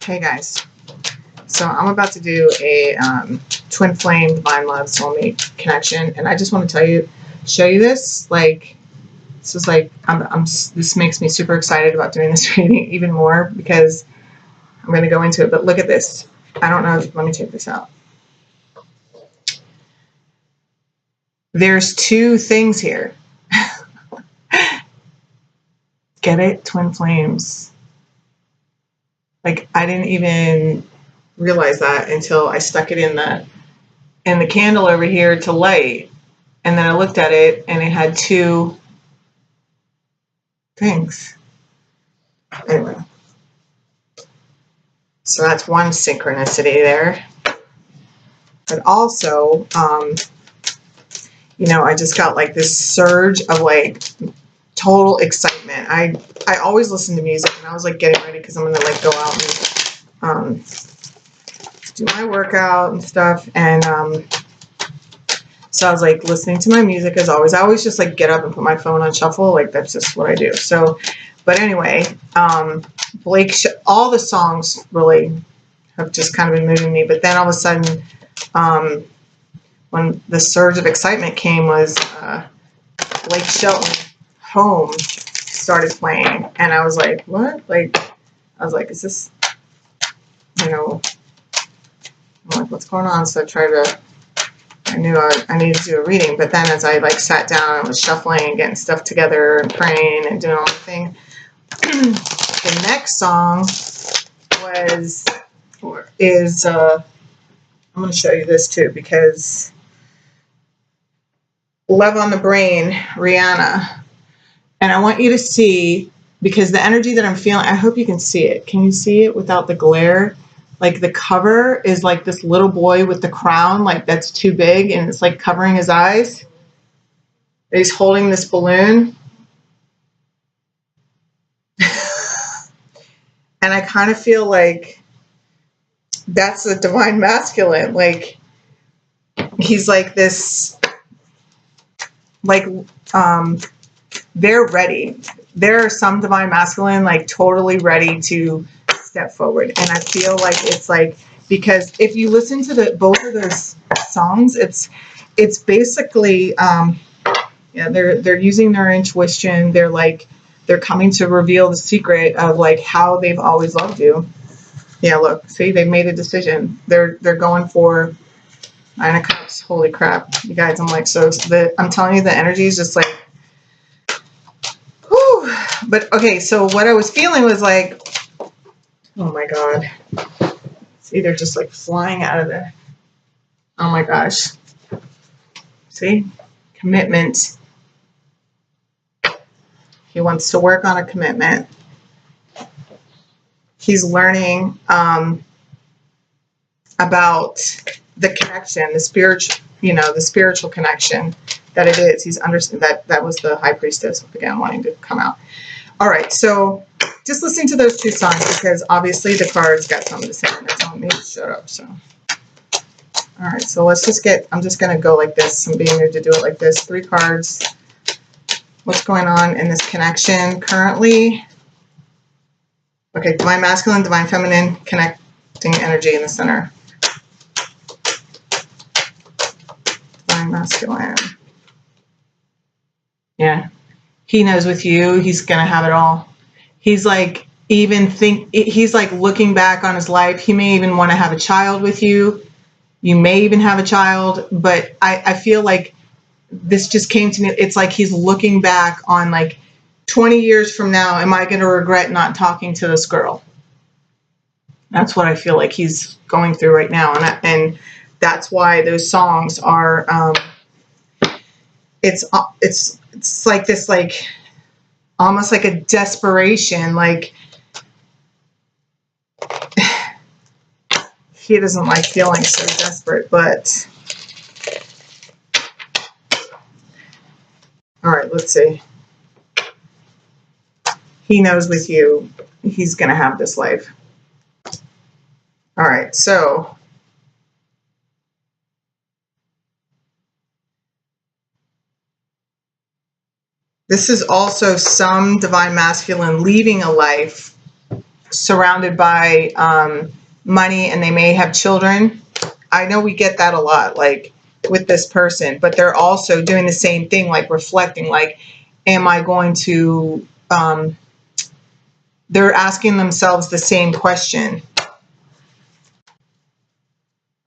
Hey guys, so I'm about to do a twin flame DivineLove soulmate connection, and I just want to show you this. Like, this is like, this makes me super excited about doing this reading even more because I'm going to go into it. But look at this. I don't know. Let me take this out. There's two things here. Get it? Twin flames. Like, I didn't even realize that until I stuck it in the candle over here to light, and then I looked at it and it had two things. Anyway, so that's one synchronicity there. But also, you know, I just got like this surge of like total excitement. I always listen to music, and I was like getting ready because I'm gonna like go out and do my workout and stuff, and so I was like listening to my music as always. I always just like get up and put my phone on shuffle, like that's just what I do. So, but anyway, Blake, all the songs really have just kind of been moving me, but then all of a sudden, when the surge of excitement came was Blake Shelton Home started playing, and I was like, what? Like, I was like, is this, you know, I'm like, what's going on? So I knew I needed to do a reading, but then as I like sat down and was shuffling and getting stuff together and praying and doing all the thing, the next song is I'm going to show you this too, because Love on the Brain, Rihanna. And I want you to see, because the energy that I'm feeling, I hope you can see it. Can you see it without the glare? Like the cover is like this little boy with the crown, like that's too big, and it's like covering his eyes. He's holding this balloon. And I kind of feel like that's the divine masculine. Like, he's like this, like, they're ready. There are some divine masculine, like totally ready to step forward. And I feel like it's like, because if you listen to both of those songs, it's basically, yeah, they're using their intuition. They're coming to reveal the secret of like how they've always loved you. Yeah, look, see, they made a decision. They're going for 9 of Cups. Holy crap, you guys! I'm like, I'm telling you, the energy is just like, whew. But okay, so what I was feeling was like, oh my god, see, they're just like flying out of there. Oh my gosh, see, commitment. He wants to work on a commitment. He's learning about the connection, the spiritual connection that it is. He's understood that was the High Priestess again wanting to come out. All right, so just listening to those two songs, because obviously the cards got something to say and they're telling me to shut up. So, all right, so let's just I'm just gonna go like this. I'm being able to do it like this. 3 cards. What's going on in this connection currently? Okay, divine masculine, divine feminine, connecting energy in the center. Divine masculine. Yeah. He knows with you, he's going to have it all. He's like, he's like looking back on his life. He may even want to have a child with you. You may even have a child, but I feel like this just came to me. It's like he's looking back on like 20 years from now, am I going to regret not talking to this girl? That's what I feel like he's going through right now. And that's why those songs are, it's like this, like almost like a desperation. Like he doesn't like feeling so desperate, but all right, let's see. He knows with you, he's going to have this life. All right, so this is also some divine masculine leaving a life surrounded by money, and they may have children. I know we get that a lot, like with this person, but they're also doing the same thing, like reflecting, like, am I going to, they're asking themselves the same question.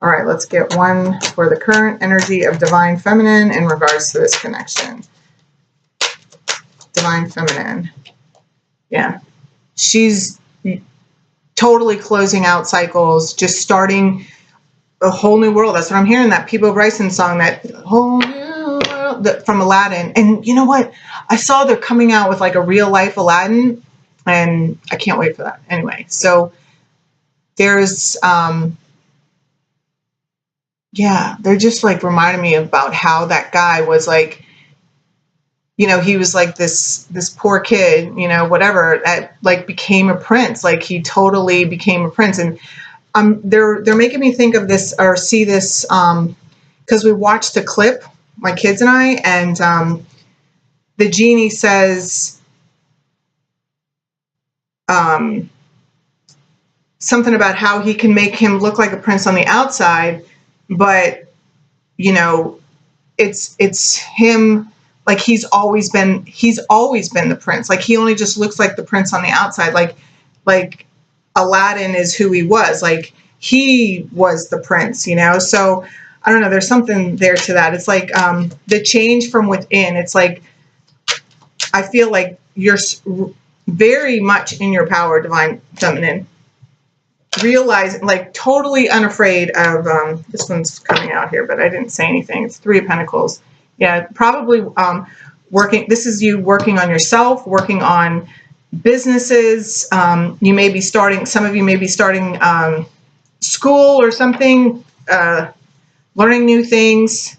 All right, let's get one for the current energy of Divine Feminine in regards to this connection. Divine Feminine. Yeah. She's totally closing out cycles, just starting a whole new world. That's what I'm hearing, that Peebo Bryson song, that whole new world from Aladdin. And you know what? I saw they're coming out with like a real life Aladdin, and I can't wait for that. Anyway, so there's, yeah, they're just like reminding me about how that guy was like, you know, he was like this poor kid, you know, whatever, that like became a prince. Like he totally became a prince. And they're making me think of this, or see this, because we watched the clip, my kids and I, and the genie says something about how he can make him look like a prince on the outside, but you know, it's him, like he's always been the prince. Like he only just looks like the prince on the outside. Like Aladdin is who he was. Like he was the prince, you know? So I don't know, there's something there to that. It's like the change from within. It's like, I feel like you're very much in your power, Divine Feminine. Realize, like totally unafraid of, this one's coming out here, but I didn't say anything. It's Three of Pentacles. Yeah, probably working, this is you working on yourself, working on businesses. You may be starting, some of you may be starting school or something, learning new things.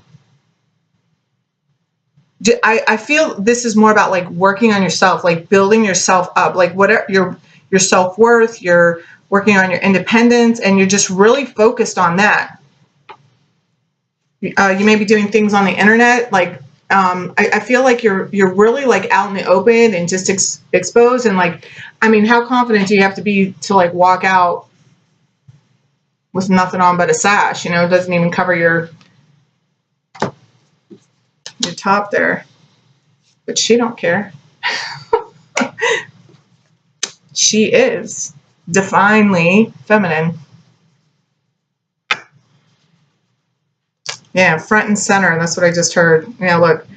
I feel this is more about like working on yourself, like building yourself up, like whatever your self-worth, you're working on your independence, and you're just really focused on that. You may be doing things on the internet, like I feel like you're really like out in the open and just exposed. And like, I mean, how confident do you have to be to like walk out with nothing on but a sash? You know, it doesn't even cover your top there. But she don't care. She is divinely feminine. Yeah, front and center. That's what I just heard. Yeah, look.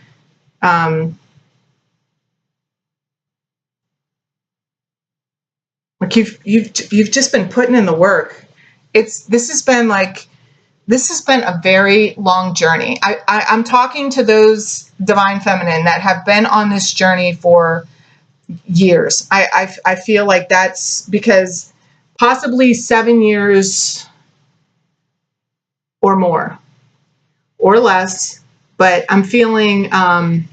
Like you've just been putting in the work. This has been a very long journey. I'm talking to those Divine Feminine that have been on this journey for years. I feel like that's because possibly 7 years or more or less, but I'm feeling, I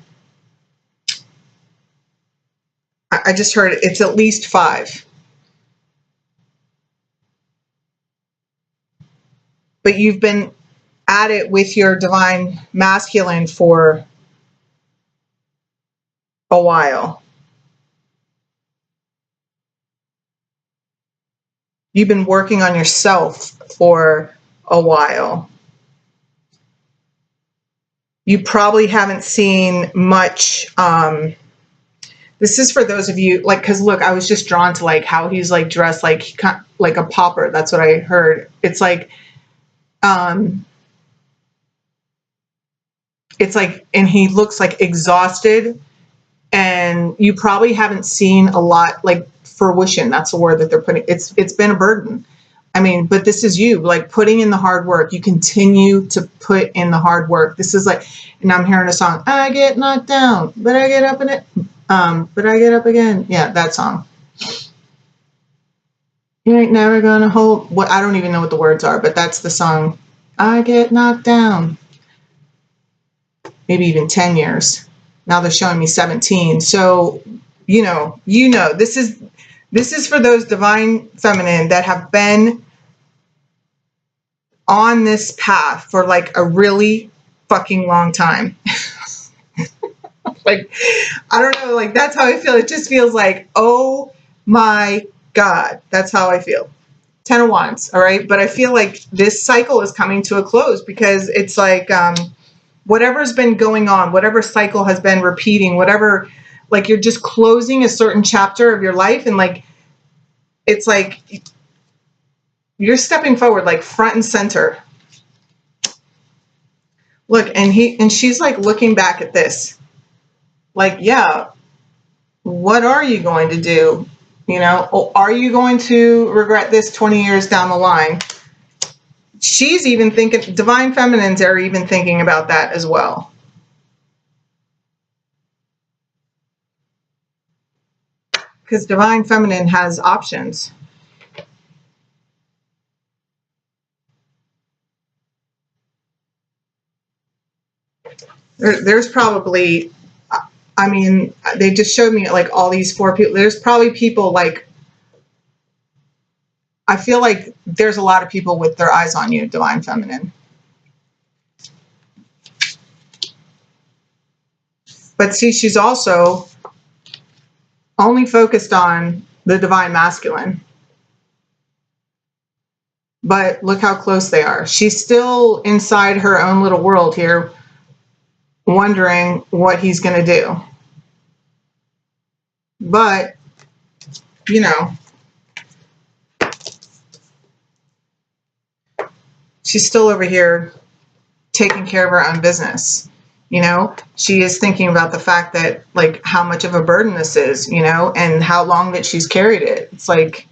just heard it's at least 5. But you've been at it with your Divine Masculine for a while. You've been working on yourself for a while. You probably haven't seen much. This is for those of you, like, because look, I was just drawn to like how he's like dressed like a pauper. That's what I heard. It's like, and he looks like exhausted, and you probably haven't seen a lot, like fruition. That's the word that they're putting. It's been a burden. I mean, but this is you, like putting in the hard work. You continue to put in the hard work. This is like, and I'm hearing a song, I get knocked down, but I get up in it. But I get up again. Yeah, that song. You ain't never gonna hold, what, I don't even know what the words are, but that's the song. I get knocked down. Maybe even 10 years. Now they're showing me 17. So, you know, this is for those Divine Feminine that have been on this path for like a really fucking long time. Like, I don't know, like that's how I feel. It just feels like, oh my God, that's how I feel. 10 of Wands, all right? But I feel like this cycle is coming to a close because it's like whatever's been going on, whatever cycle has been repeating, whatever, like you're just closing a certain chapter of your life, and like it's like you're stepping forward, like front and center. Look, and she's like looking back at this. Like, yeah, what are you going to do? You know, or are you going to regret this 20 years down the line? She's even thinking, divine feminines are even thinking about that as well. Because divine feminine has options. There's probably, I mean, they just showed me like all these 4 people. There's probably people like, I feel like there's a lot of people with their eyes on you, divine feminine. But see, she's also only focused on the divine masculine. But look how close they are. She's still inside her own little world here, wondering what he's going to do. But, you know, she's still over here taking care of her own business. You know, she is thinking about the fact that, like, how much of a burden this is, you know, and how long that she's carried it. It's like,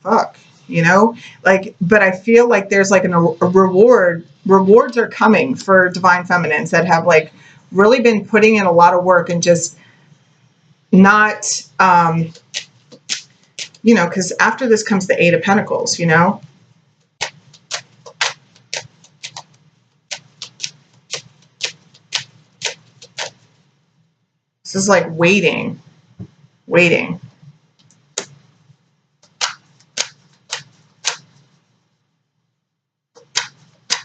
fuck, you know, like, but I feel like there's like a reward. Rewards are coming for divine feminines that have like really been putting in a lot of work and just not, you know, because after this comes the 8 of Pentacles, you know. This is like waiting.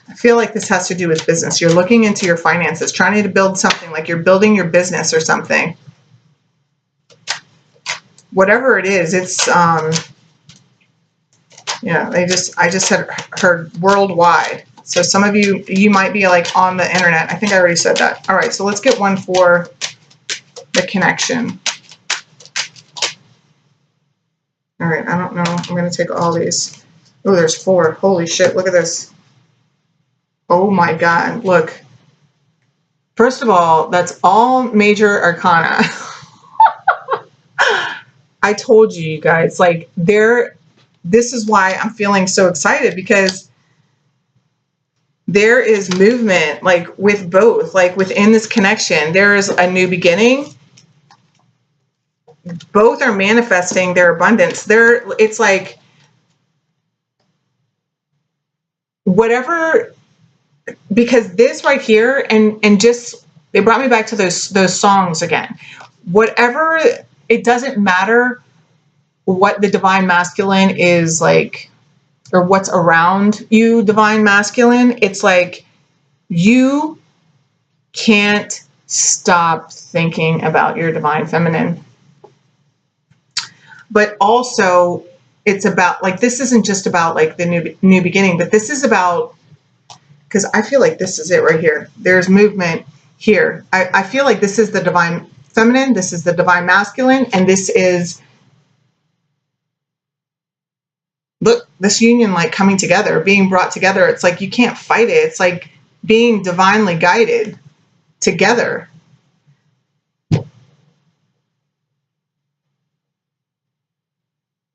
I feel like this has to do with business. You're looking into your finances, trying to build something, like you're building your business or something. Whatever it is, it's, yeah, I just had heard worldwide. So some of you might be like on the internet. I think I already said that. All right, so let's get one for the connection. All right, I don't know. I'm going to take all these. Oh, there's 4. Holy shit, look at this. Oh my God, look. First of all, that's all major arcana. I told you guys, like, this is why I'm feeling so excited, because there is movement, like, with both, like, within this connection, there is a new beginning. Both are manifesting their abundance. It's like, whatever, because this right here, and just, it brought me back to those songs again. Whatever, it doesn't matter what the divine masculine is like, or what's around you, divine masculine. It's like, you can't stop thinking about your divine feminine. But also, it's about, like, this isn't just about like the new beginning, but this is about, because I feel like this is it right here. There's movement here. I feel like this is the divine feminine, this is the divine masculine, and this is, look, this union, like, coming together, being brought together. It's like you can't fight it. It's like being divinely guided together.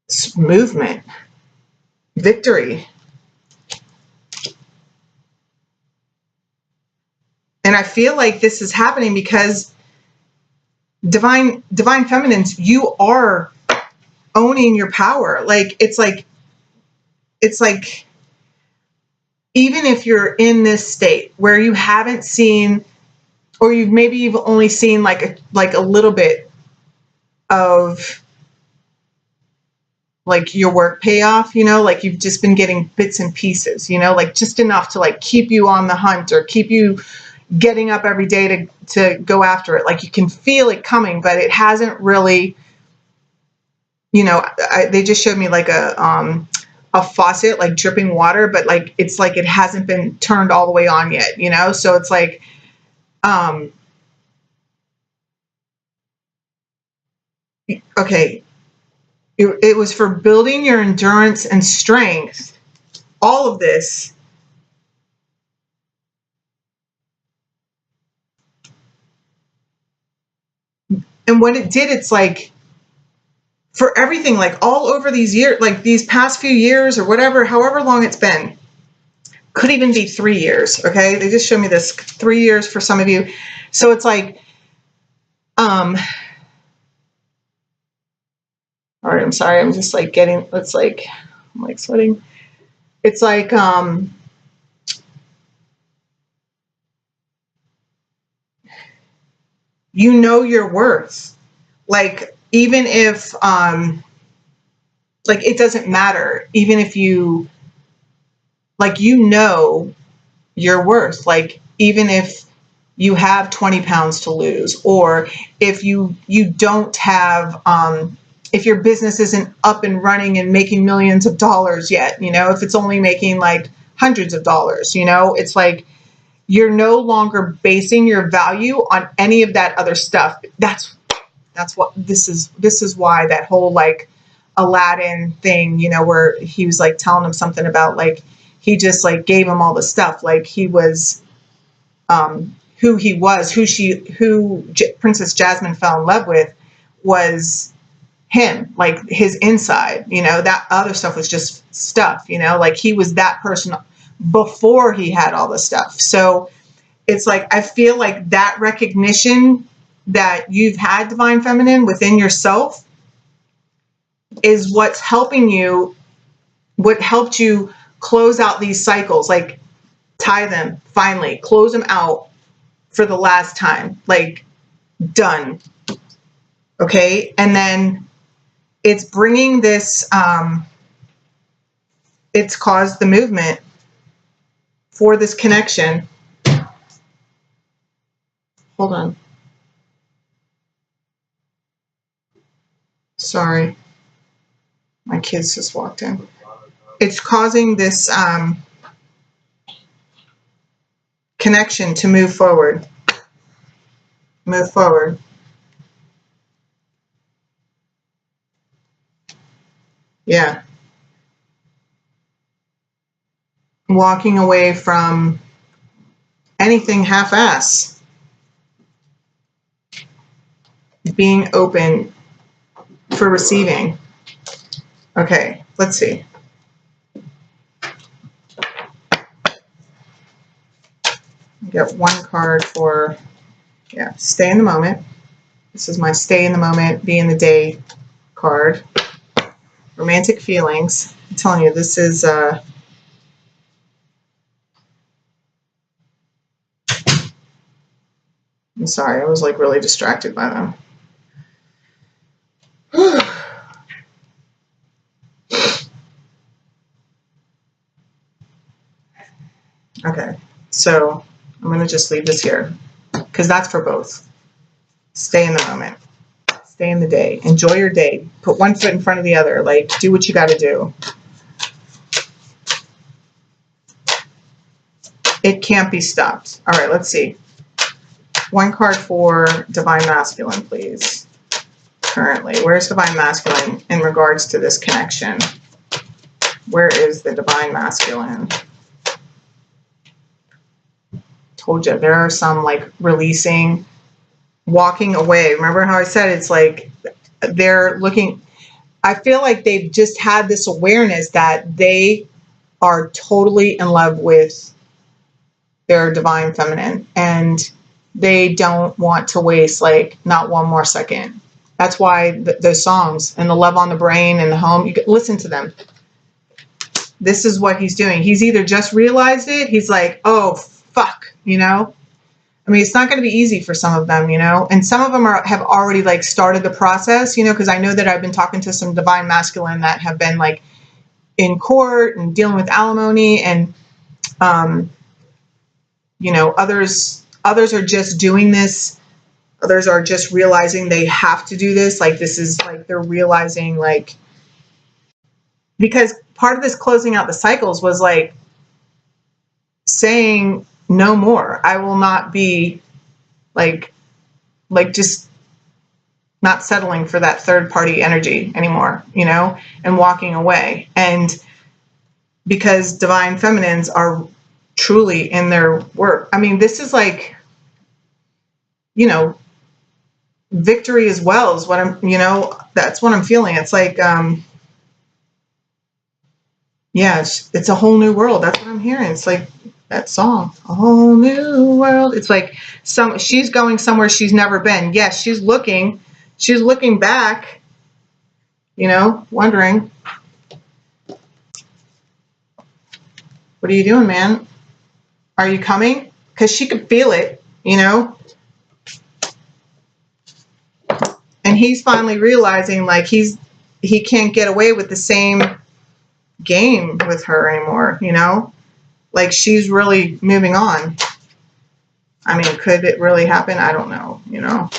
It's movement, victory. And I feel like this is happening because divine feminines, you are owning your power. Like, it's like even if you're in this state where you haven't seen, or you've only seen like a little bit of like your work payoff, you know, like you've just been getting bits and pieces, you know, like just enough to like keep you on the hunt or keep you getting up every day to go after it. Like you can feel it coming, but it hasn't really you know, they just showed me like a faucet, like dripping water, but like, it's like, it hasn't been turned all the way on yet, you know? So it's like, okay, it was for building your endurance and strength, all of this. And what it did, it's like, for everything, like all over these years, like these past few years or whatever, however long it's been, could even be 3 years. Okay. They just showed me this 3 years for some of you. So it's like, all right, I'm sorry. I'm just like getting, it's like, I'm like sweating. It's like, you know your worth. Like, even if, like, it doesn't matter. Even if you, like, you know your worth. Like, even if you have 20 pounds to lose, or if you don't have, if your business isn't up and running and making millions of dollars yet, you know, if it's only making like hundreds of dollars, you know, it's like, you're no longer basing your value on any of that other stuff. That's what this is why that whole like Aladdin thing, you know, where he was like telling him something about like, he just like gave him all the stuff. Like, he was, who he was, who Princess Jasmine fell in love with was him, like his inside, you know, that other stuff was just stuff, you know, like he was that person before he had all the stuff. So it's like, I feel like that recognition that you've had, Divine Feminine, within yourself is what's helping you, what helped you close out these cycles, like tie them, finally close them out for the last time, like done. Okay. And then it's bringing this, it's caused the movement for this connection. Hold on. Sorry. My kids just walked in. It's causing this connection to move forward. Move forward. Yeah. Walking away from anything half-ass. Being open for receiving. Okay, let's see. Get one card for, yeah, stay in the moment. This is my stay in the moment, be in the day card. Romantic feelings. I'm telling you, this is, I'm sorry, I was like really distracted by them. Okay, so I'm going to just leave this here because that's for both. Stay in the moment. Stay in the day. Enjoy your day. Put one foot in front of the other. Like, do what you got to do. It can't be stopped. All right, let's see. One card for Divine Masculine, please. Currently, where's Divine Masculine in regards to this connection? Where is the Divine Masculine? Told you, there are some like releasing, walking away. Remember how I said it's like they're looking, I feel like they've just had this awareness that they are totally in love with their Divine Feminine and they don't want to waste like not one more second. That's why those songs and the Love on the Brain and the Home, you can listen to them. This is what he's doing. He's either just realized it, he's like, oh, fuck, you know? I mean, it's not going to be easy for some of them, you know? And some of them have already like started the process, you know, because I know that I've been talking to some Divine Masculine that have been like in court and dealing with alimony and, you know, others are just doing this Others are just realizing they have to do this. Like this is like they're realizing like, because part of this closing out the cycles was like saying no more. I will not be like just not settling for that third party energy anymore, you know, and walking away. And because divine feminines are truly in their work. I mean, this is like, you know, victory as well is what I'm, you know, that's what I'm feeling. It's like, yeah, it's a whole new world. That's what I'm hearing. It's like that song, a whole new world. It's like she's going somewhere she's never been. Yes, she's looking back, you know, wondering, what are you doing, man? Are you coming? Because she could feel it, you know? And he's finally realizing like he can't get away with the same game with her anymore, you know? Like she's really moving on. I mean, could it really happen? I don't know, you know?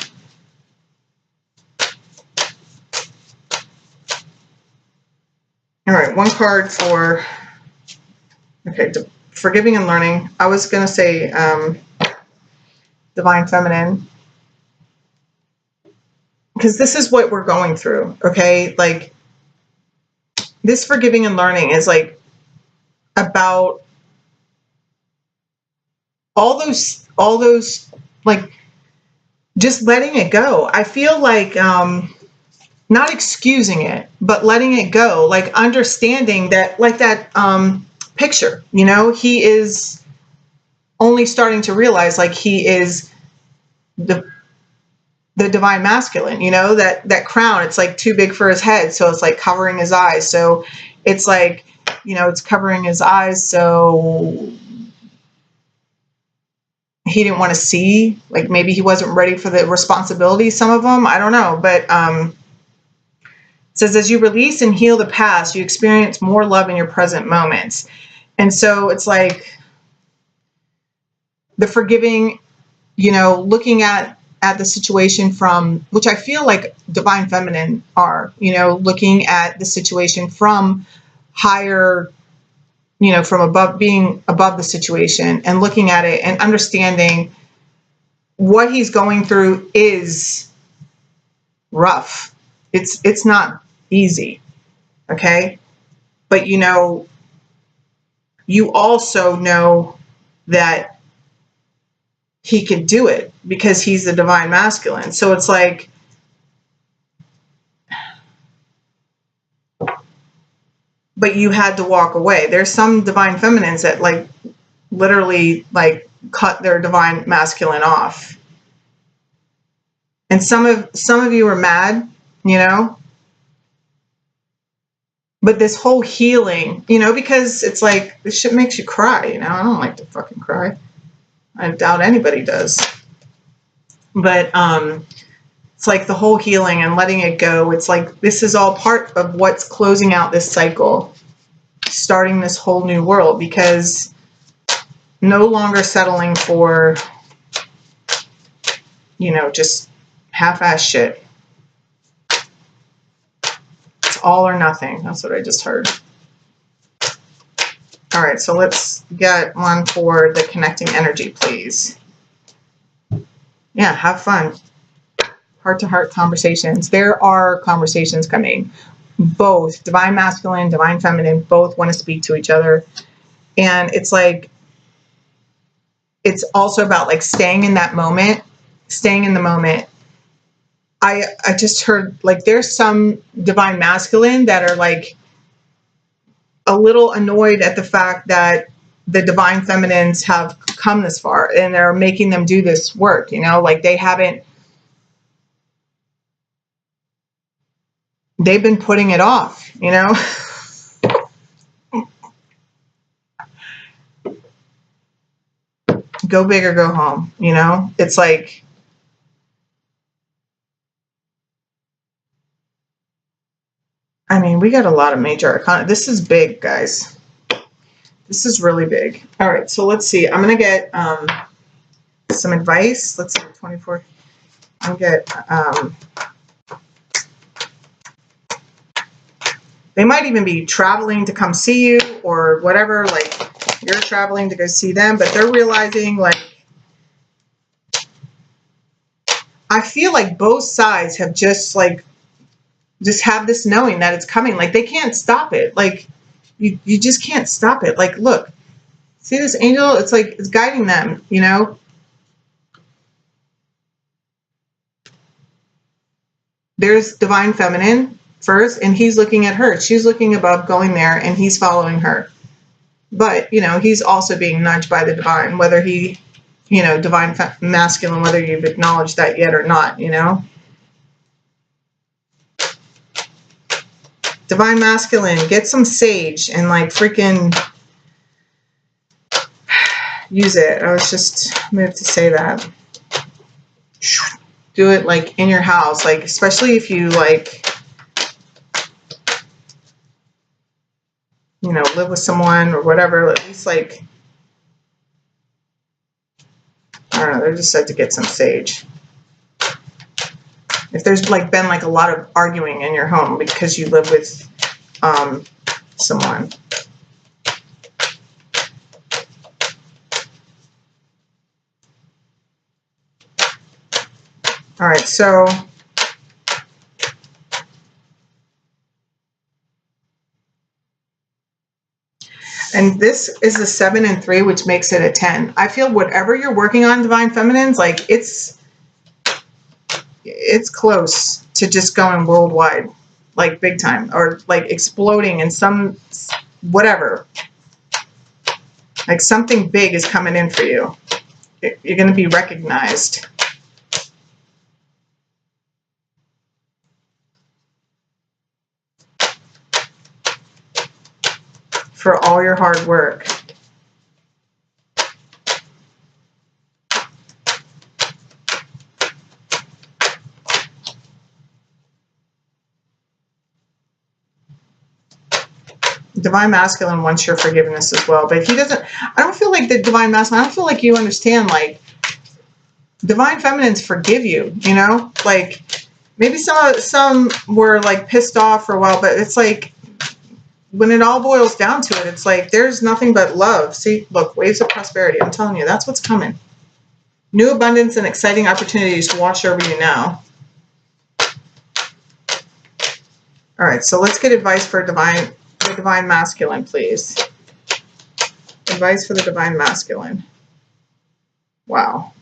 All right, one card for, okay, forgiving and learning. I was going to say divine feminine, because this is what we're going through, okay? Like this forgiving and learning is like about all those like just letting it go. I feel like not excusing it, but letting it go, like understanding that, like that picture, you know, he is only starting to realize like he is the divine masculine, you know, that crown, it's like too big for his head. So it's like covering his eyes. So it's like, you know, it's covering his eyes. So he didn't want to see, like maybe he wasn't ready for the responsibility, some of them, I don't know. But it says, as you release and heal the past, you experience more love in your present moments. And so it's like the forgiving, you know, looking at the situation from, which I feel like divine feminine are, you know, looking at the situation from higher, you know, from above, being above the situation and looking at it and understanding what he's going through is rough. It's not easy. Okay. But, you know, you also know that he could do it because he's the divine masculine. So it's like, but you had to walk away. There's some divine feminines that like literally like cut their divine masculine off. And some of you are mad, you know, but this whole healing, you know, because it's like, this shit makes you cry, you know. I don't like to fucking cry. I doubt anybody does. But it's like the whole healing and letting it go. It's like this is all part of what's closing out this cycle, starting this whole new world, because no longer settling for, you know, just half-ass shit. It's all or nothing. That's what I just heard. All right, so let's get one for the connecting energy, please. Yeah, have fun. Heart-to-heart conversations. There are conversations coming. Both divine masculine, divine feminine, both want to speak to each other. And it's like, it's also about like staying in that moment, staying in the moment. I just heard like there's some divine masculine that are like a little annoyed at the fact that the divine feminines have come this far and they're making them do this work, you know, like they've been putting it off, you know. Go big or go home, you know. It's like, I mean, we got a lot of major arcana. This is big, guys. This is really big. All right, so let's see. I'm going to get some advice. Let's see, 24. and get, they might even be traveling to come see you or whatever, like you're traveling to go see them, but they're realizing, like, I feel like both sides have just have this knowing that it's coming. Like they can't stop it. Like you just can't stop it. Like, look, see this angel? It's like, it's guiding them, you know? There's divine feminine first, and he's looking at her. She's looking above, going there, and he's following her. But, you know, he's also being nudged by the divine, whether he, you know, divine masculine, whether you've acknowledged that yet or not, you know? Divine masculine, get some sage and like freaking use it. I was just moved to say that. Do it like in your house, like especially if you like, you know, live with someone or whatever, at least like, I don't know, they just said to get some sage. If there's like been like a lot of arguing in your home because you live with someone. All right, so and this is a 7 and 3, which makes it a 10. I feel whatever you're working on, divine feminines, like it's close to just going worldwide, like big time, or like exploding in some whatever. Like something big is coming in for you. You're going to be recognized. For all your hard work. Divine masculine wants your forgiveness as well, but he doesn't. I don't feel like the divine masculine, I don't feel like you understand, like divine feminines forgive you, you know, like maybe some were like pissed off for a while, but it's like when it all boils down to it, it's like there's nothing but love. See, look, waves of prosperity. I'm telling you, that's what's coming. New abundance and exciting opportunities to wash over you now. All right, so let's get advice for the divine masculine, please. Advice for the divine masculine. Wow.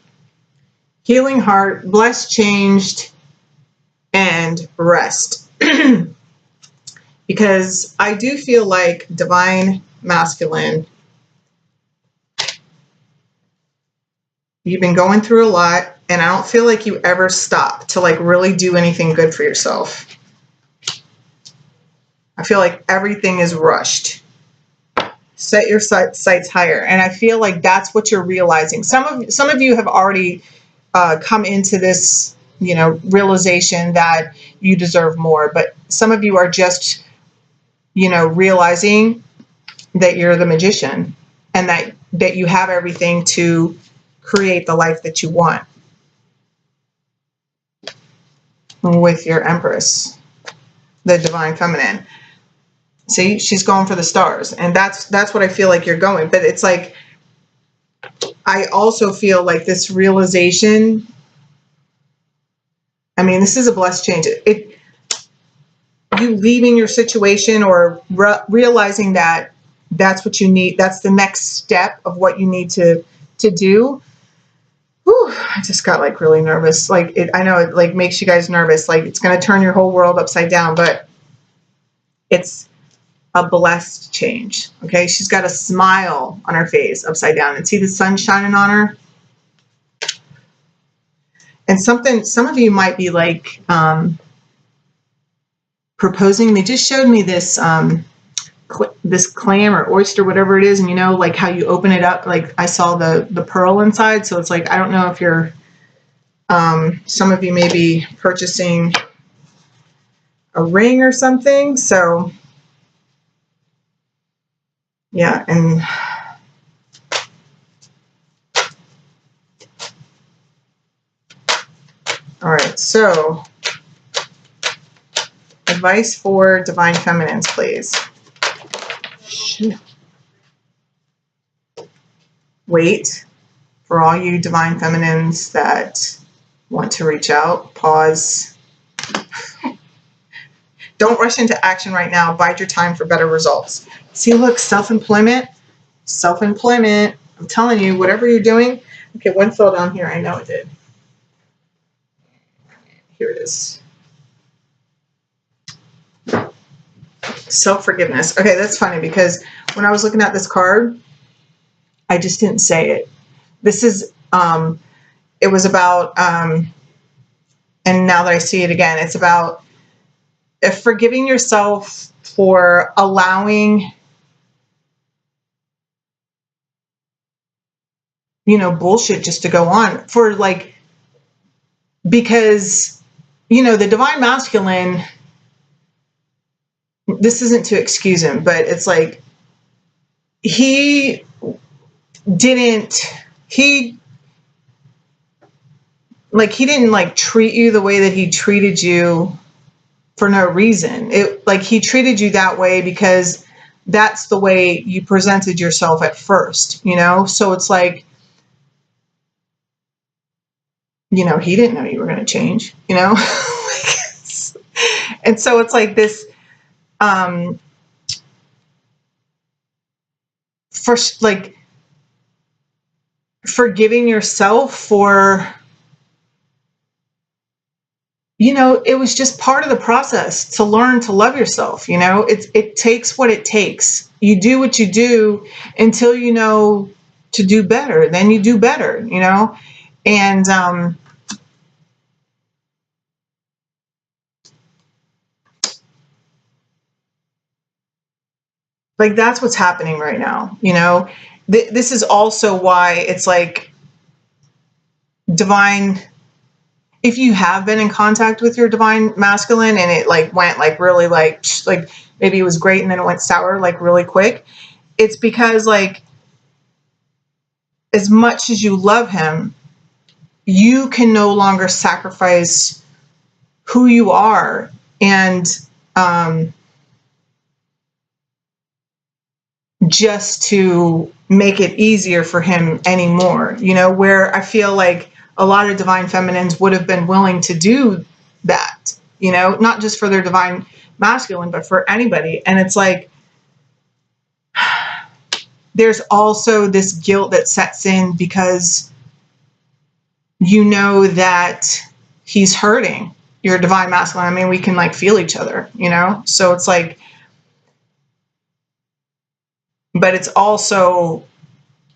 Healing heart, blessed, changed, and rest. Because I do feel like divine masculine, you've been going through a lot, and I don't feel like you ever stop to like really do anything good for yourself. I feel like everything is rushed. Set your sights higher. And I feel like that's what you're realizing. Some of you have already come into this, you know, realization that you deserve more. But some of you are just, you know, realizing that you're the magician and that you have everything to create the life that you want with your Empress, the divine feminine. See, she's going for the stars, and that's what I feel like you're going. But it's like, I also feel like this realization, I mean, this is a blessed change. You leaving your situation or realizing that that's what you need, that's the next step of what you need to do. Whew, I just got like really nervous. Like I know it like makes you guys nervous. Like it's going to turn your whole world upside down, but it's a blessed change. Okay. She's got a smile on her face upside down, and see the sun shining on her. And some of you might be like, proposing. They just showed me this, this clam or oyster, whatever it is. And you know, like how you open it up, like I saw the pearl inside. So it's like, I don't know if you're, some of you may be purchasing a ring or something. So yeah. And All right, so advice for divine feminines, please. Wait for all you divine feminines that want to reach out. Pause. Don't rush into action right now. Bide your time for better results. See, look, self-employment. Self-employment. I'm telling you, whatever you're doing. Okay, one fell down here. I know it did. Here it is. Self-forgiveness. Okay, that's funny because when I was looking at this card, I just didn't say it. This is, it was about, and now that I see it again, it's about forgiving yourself for allowing, you know, bullshit just to go on. For like, because, you know, the divine masculine, this isn't to excuse him, but it's like, he didn't like treat you the way that he treated you for no reason. It like he treated you that way because that's the way you presented yourself at first, you know? So it's like, you know, he didn't know you were going to change, you know? And so it's like this, first, like forgiving yourself for, you know, it was just part of the process to learn to love yourself. You know, it takes what it takes. You do what you do until you know to do better. Then you do better, you know? And, like, that's what's happening right now. You know, this is also why it's like divine. If you have been in contact with your divine masculine and it like went like really like maybe it was great and then it went sour like really quick, it's because like as much as you love him, you can no longer sacrifice who you are and just to make it easier for him anymore. You know, where I feel like a lot of divine feminines would have been willing to do that, you know, not just for their divine masculine, but for anybody. And it's like, there's also this guilt that sets in because you know that he's hurting your divine masculine. I mean, we can like feel each other, you know? So it's like, but it's also,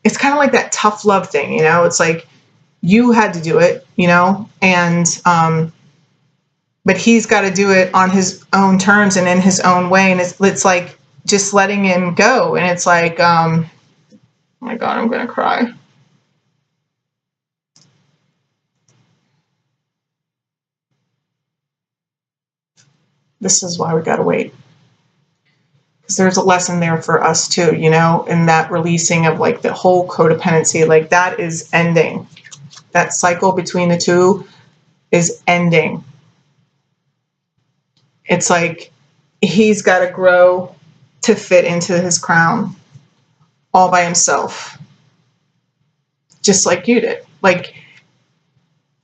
it's kind of like that tough love thing, you know? It's like, you had to do it, you know, and, but he's got to do it on his own terms and in his own way. And it's like just letting him go. And it's like, oh my God, I'm going to cry. This is why we got to wait. Because there's a lesson there for us too, you know, in that releasing of like the whole codependency, like that is ending. That cycle between the two is ending. It's like he's got to grow to fit into his crown all by himself, just like you did. Like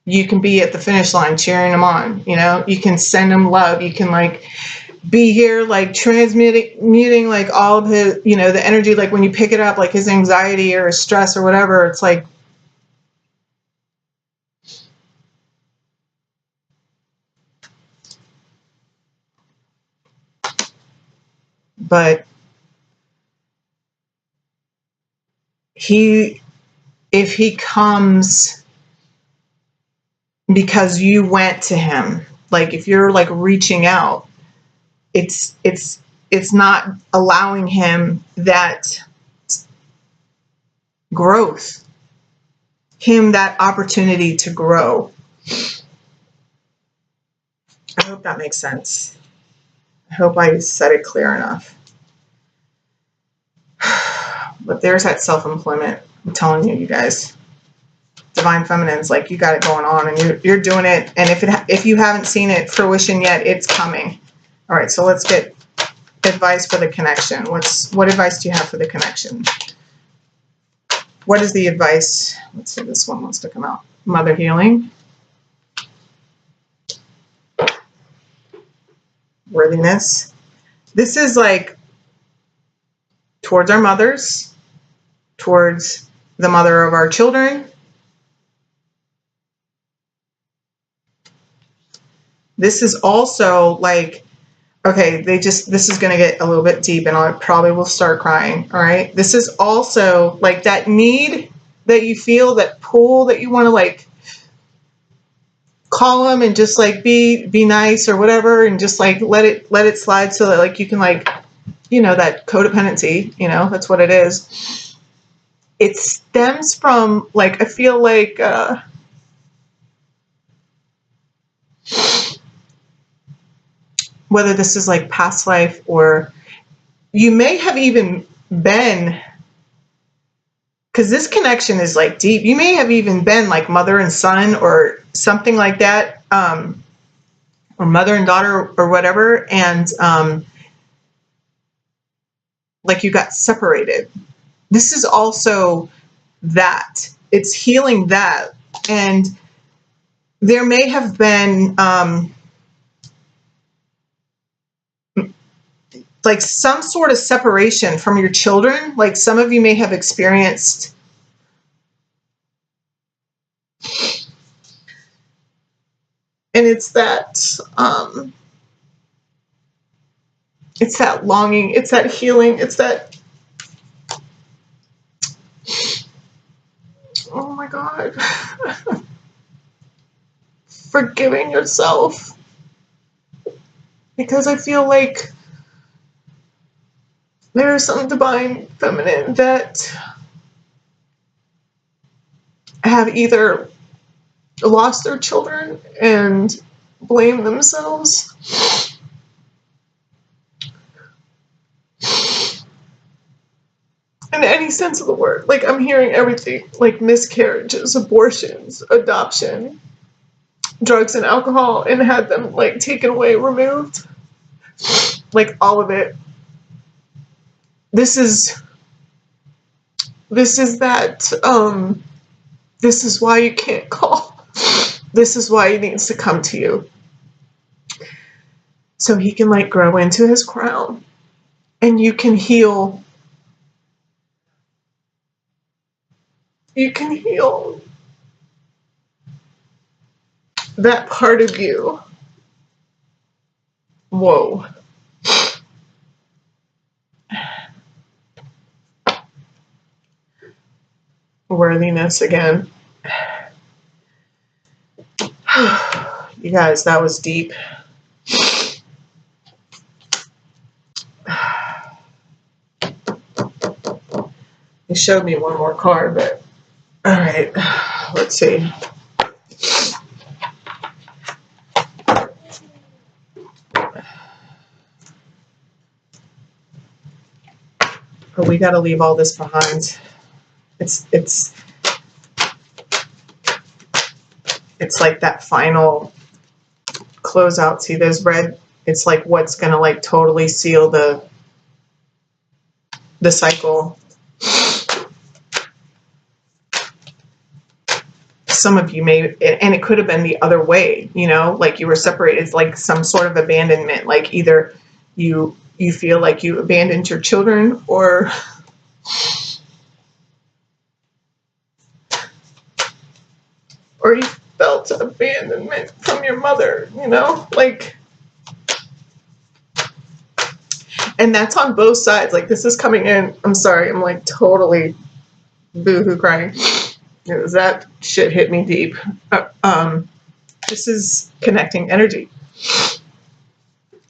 you can be at the finish line cheering him on, you know, you can send him love, you can like be here like transmuting like all of his, you know, the energy, like when you pick it up, like his anxiety or his stress or whatever, it's like, but if he comes because you went to him, like if you're like reaching out, it's not allowing him that growth, him that opportunity to grow. I hope that makes sense. I hope I said it clear enough. But there's that self-employment. I'm telling you, you guys. Divine Feminines, like you got it going on, and you're doing it. And if you haven't seen it fruition yet, it's coming. All right, so let's get advice for the connection. What advice do you have for the connection? What is the advice? Let's see, this one wants to come out. Mother healing. Worthiness. This is like towards our mothers, towards the mother of our children. This is also like, okay, this is going to get a little bit deep and I probably will start crying. All right. This is also like that need that you feel, that pull that you want to like call them and just like be nice or whatever. And just like let it slide so that like you can like, you know, that codependency, you know, that's what it is. It stems from like, I feel like, whether this is like past life, or you may have even been, because this connection is like deep, you may have even been like mother and son or something like that, or mother and daughter or whatever, and like you got separated. This is also that. It's healing that. And there may have been like some sort of separation from your children. Like some of you may have experienced and it's that longing, it's that healing, it's that, oh my God, forgiving yourself. Because I feel like there is some divine feminine that have either lost their children and blame themselves, in any sense of the word. Like I'm hearing everything, like miscarriages, abortions, adoption, drugs and alcohol, and had them like taken away, removed, like all of it. This is that, this is why you can't call. This is why he needs to come to you. So he can like grow into his crown and you can heal. You can heal that part of you. Whoa. Worthiness again. You guys, that was deep. He showed me one more card, but all right, let's see. But we got to leave all this behind. It's like that final closeout. See, there's red. It's like what's gonna like totally seal the cycle. Some of you may, and it could have been the other way, you know, like you were separated. It's like some sort of abandonment. Like either you feel like you abandoned your children, or you felt abandonment from your mother, you know, like, and that's on both sides. Like this is coming in. I'm sorry. I'm like totally boohoo crying. That shit hit me deep. This is connecting energy.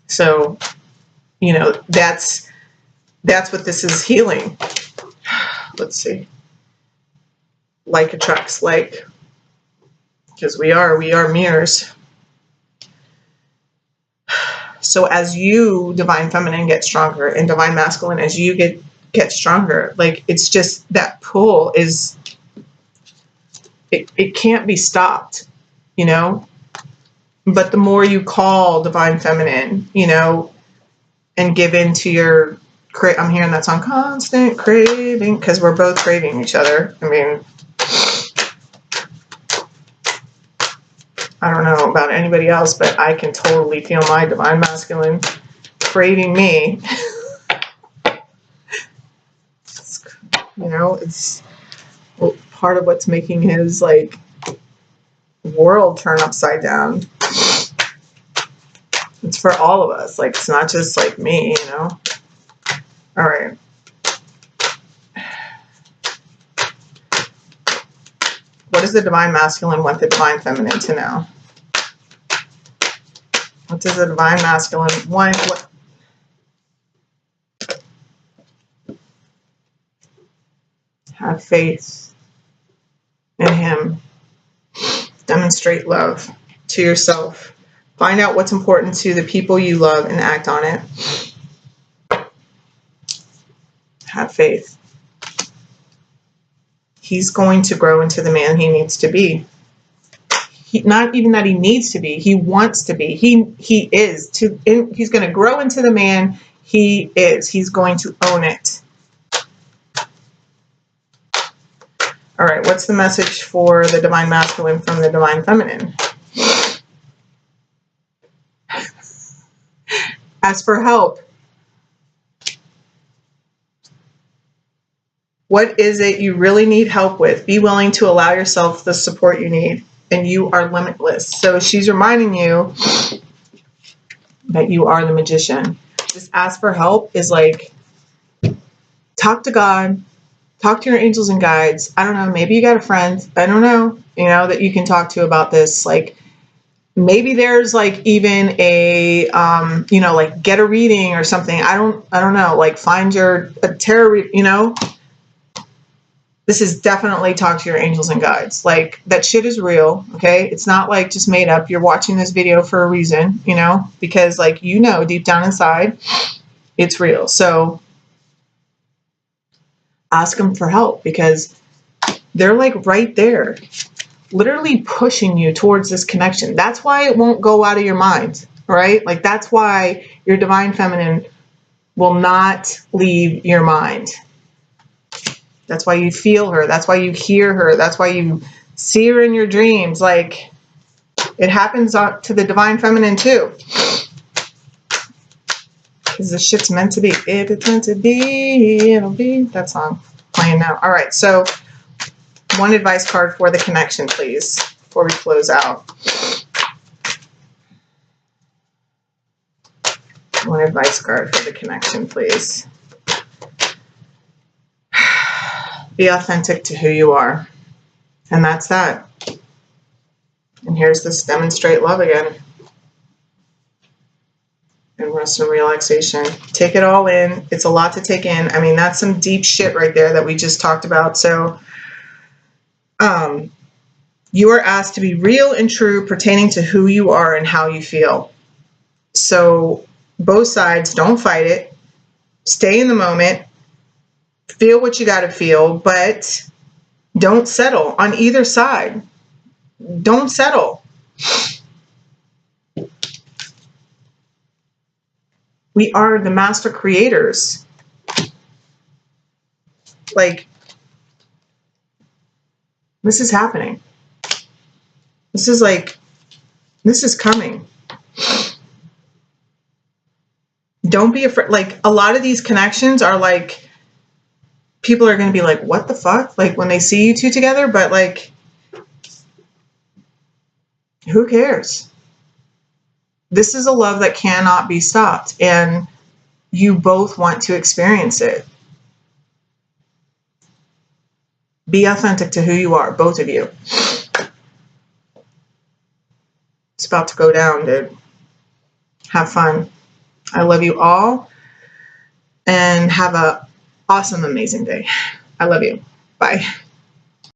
So, you know, that's what this is healing. Let's see. Like attracts like. Because we are mirrors. So as you, divine feminine, get stronger, and divine masculine, as you get stronger, like it's just that pull is it can't be stopped, you know. But the more you call divine feminine, you know, and give in to your, I'm hearing that song, constant craving, because we're both craving each other. I mean, I don't know about anybody else, but I can totally feel my divine masculine craving me. You know, it's part of what's making his like world turn upside down. It's for all of us. Like, it's not just like me, you know. All right. What does the divine masculine want the divine feminine to know? What does the divine masculine want? What? Have faith in him. Demonstrate love to yourself. Find out what's important to the people you love and act on it. Have faith. He's going to grow into the man he needs to be. Not even that he needs to be. He wants to be. He is. He's going to grow into the man he is. He's going to own it. All right. What's the message for the divine masculine from the divine feminine? Ask for help. What is it you really need help with? Be willing to allow yourself the support you need, and you are limitless. So she's reminding you that you are the magician. Just ask for help is like, talk to God, talk to your angels and guides. I don't know, maybe you got a friend, I don't know, you know, that you can talk to about this. Like, maybe there's like even a, you know, like get a reading or something. I don't know, like find a tarot, you know. This is definitely talk to your angels and guides. Like, that shit is real, okay? It's not like just made up. You're watching this video for a reason, you know, because like, you know, deep down inside, it's real. So ask them for help, because they're like right there, literally pushing you towards this connection. That's why it won't go out of your mind, right? Like, that's why your divine feminine will not leave your mind. That's why you feel her. That's why you hear her. That's why you see her in your dreams. Like, it happens to the divine feminine too. Because the shit's meant to be. If it's meant to be, it'll be. That song playing now. All right. So one advice card for the connection, please, before we close out. One advice card for the connection, please. Be authentic to who you are. And that's that. And here's this demonstrate love again. And rest and relaxation. Take it all in. It's a lot to take in. I mean, that's some deep shit right there that we just talked about. So, you are asked to be real and true pertaining to who you are and how you feel. So, both sides, don't fight it. Stay in the moment. Feel what you got to feel, but don't settle on either side. Don't settle. We are the master creators. Like, this is happening. This is like, this is coming. Don't be afraid. Like, a lot of these connections are like, people are going to be like, what the fuck? Like, when they see you two together, but like, who cares? This is a love that cannot be stopped, and you both want to experience it. Be authentic to who you are, both of you. It's about to go down, dude. Have fun. I love you all, and have a awesome, amazing day. I love you. Bye.